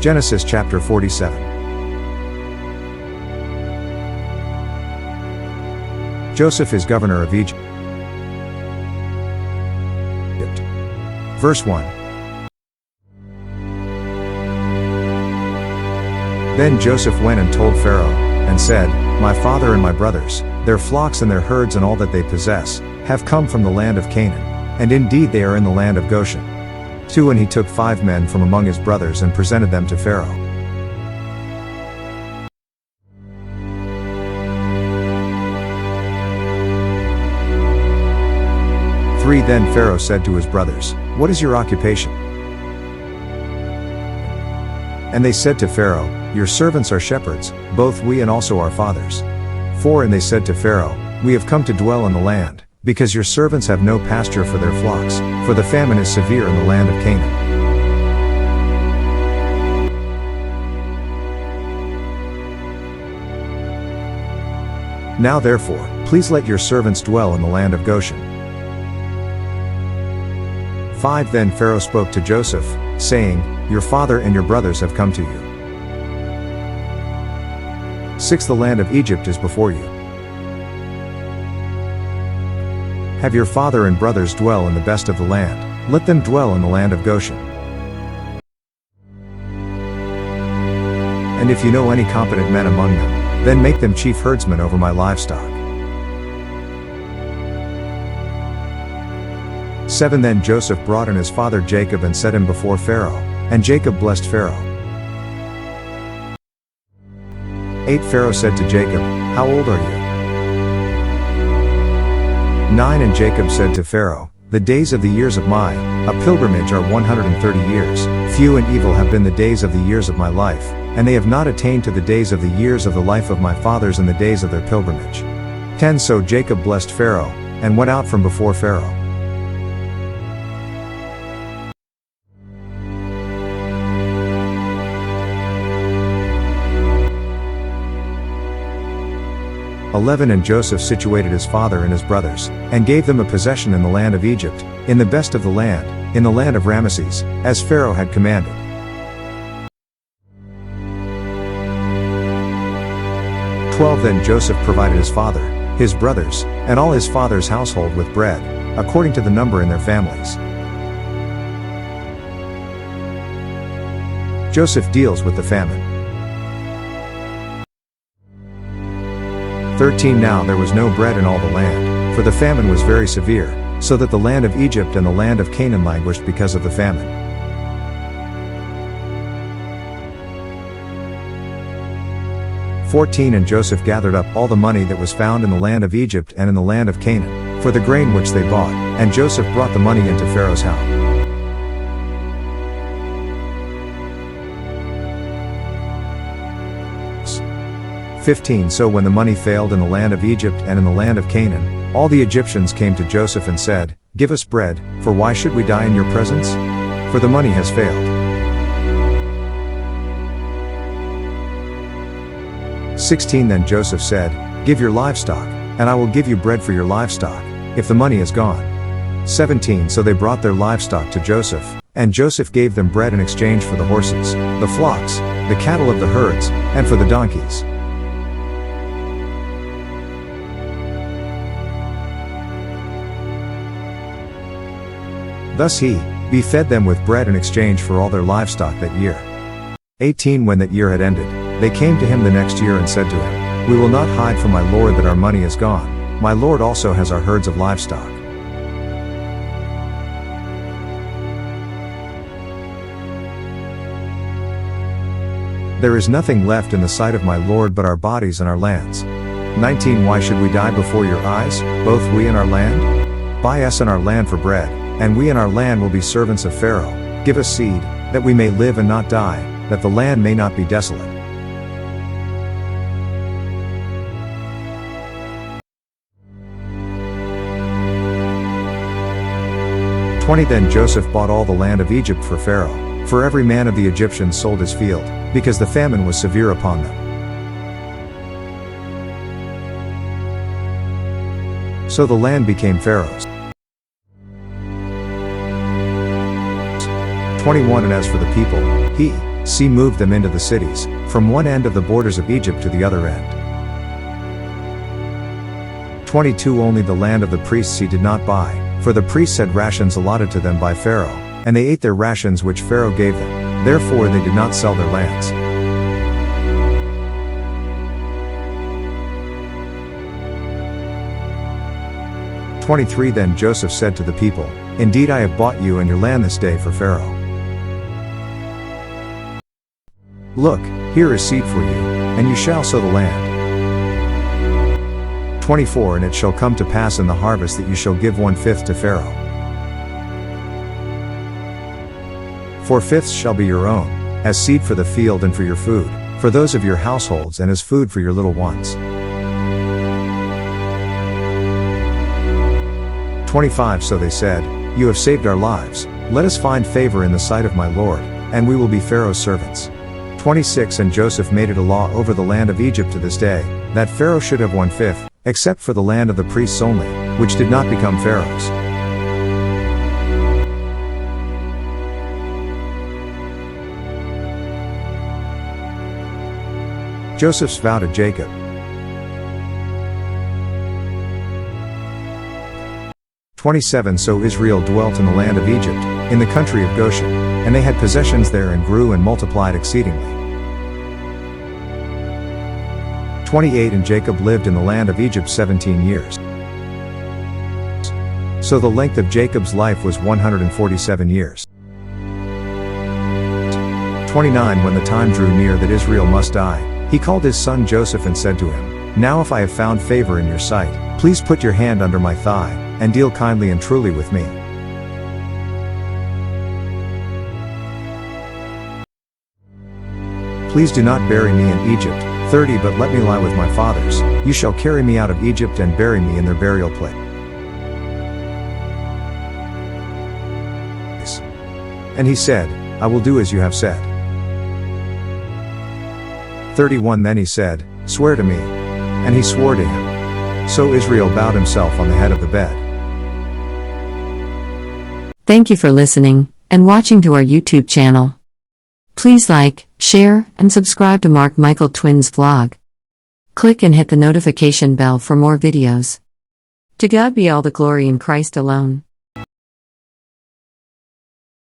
Genesis chapter 47. Joseph is governor of Egypt. Verse 1. Then Joseph went and told Pharaoh, and said, My father and my brothers, their flocks and their herds and all that they possess, have come from the land of Canaan, and indeed they are in the land of Goshen. 2 And he took 5 men from among his brothers and presented them to Pharaoh. Then Pharaoh said to his brothers, What is your occupation? And they said to Pharaoh, Your servants are shepherds, both we and also our fathers. 4 And they said to Pharaoh, We have come to dwell in the land, because your servants have no pasture for their flocks, for the famine is severe in the land of Canaan. Now therefore, please let your servants dwell in the land of Goshen. 5 Then Pharaoh spoke to Joseph, saying, Your father and your brothers have come to you. 6 The land of Egypt is before you. Have your father and brothers dwell in the best of the land, let them dwell in the land of Goshen. And if you know any competent men among them, then make them chief herdsmen over my livestock. 7 Then Joseph brought in his father Jacob and set him before Pharaoh, and Jacob blessed Pharaoh. 8 Pharaoh said to Jacob, How old are you? 9 And Jacob said to Pharaoh, The days of the years of my pilgrimage are 130 years, few and evil have been the days of the years of my life, and they have not attained to the days of the years of the life of my fathers in the days of their pilgrimage. 10 So Jacob blessed Pharaoh, and went out from before Pharaoh. 11 And Joseph situated his father and his brothers, and gave them a possession in the land of Egypt, in the best of the land, in the land of Ramesses, as Pharaoh had commanded. 12 Then Joseph provided his father, his brothers, and all his father's household with bread, according to the number in their families. Joseph deals with the famine. 13 Now there was no bread in all the land, for the famine was very severe, so that the land of Egypt and the land of Canaan languished because of the famine. 14 And Joseph gathered up all the money that was found in the land of Egypt and in the land of Canaan, for the grain which they bought, and Joseph brought the money into Pharaoh's house. 15 So when the money failed in the land of Egypt and in the land of Canaan, all the Egyptians came to Joseph and said, Give us bread, for why should we die in your presence? For the money has failed. 16 Then Joseph said, Give your livestock, and I will give you bread for your livestock, if the money is gone. 17 So they brought their livestock to Joseph, and Joseph gave them bread in exchange for the horses, the flocks, the cattle of the herds, and for the donkeys. Thus he fed them with bread in exchange for all their livestock that year. 18 When that year had ended, they came to him the next year and said to him, We will not hide from my lord that our money is gone, my lord also has our herds of livestock. There is nothing left in the sight of my lord but our bodies and our lands. 19 Why should we die before your eyes, both we and our land? Buy us and our land for bread, and we and our land will be servants of Pharaoh. Give us seed, that we may live and not die, that the land may not be desolate. 20 Then Joseph bought all the land of Egypt for Pharaoh, for every man of the Egyptians sold his field, because the famine was severe upon them. So the land became Pharaoh's. 21 And as for the people, he sea moved them into the cities, from one end of the borders of Egypt to the other end. 22 Only the land of the priests he did not buy, for the priests had rations allotted to them by Pharaoh, and they ate their rations which Pharaoh gave them, therefore they did not sell their lands. Then Joseph said to the people, Indeed I have bought you and your land this day for Pharaoh. Look, here is seed for you, and you shall sow the land. 24 And it shall come to pass in the harvest that you shall give 1/5 to Pharaoh. 4/5 shall be your own, as seed for the field and for your food, for those of your households and as food for your little ones. 25 So they said, You have saved our lives, let us find favor in the sight of my Lord, and we will be Pharaoh's servants. 26 And Joseph made it a law over the land of Egypt to this day, that Pharaoh should have 1/5, except for the land of the priests only, which did not become Pharaoh's. Joseph's vow to Jacob. 27 So Israel dwelt in the land of Egypt, in the country of Goshen, and they had possessions there and grew and multiplied exceedingly. 28 And Jacob lived in the land of Egypt 17 years. So the length of Jacob's life was 147 years. 29 When the time drew near that Israel must die, he called his son Joseph and said to him, Now if I have found favor in your sight, please put your hand under my thigh, and deal kindly and truly with me. Please do not bury me in Egypt. 30 But let me lie with my fathers, you shall carry me out of Egypt and bury me in their burial place. And he said, I will do as you have said. 31 Then he said, Swear to me. And he swore to him. So Israel bowed himself on the head of the bed. Thank you for listening and watching to our YouTube channel. Please like, share, and subscribe to Mark Michael Twins vlog. Click and hit the notification bell for more videos. To God be all the glory in Christ alone.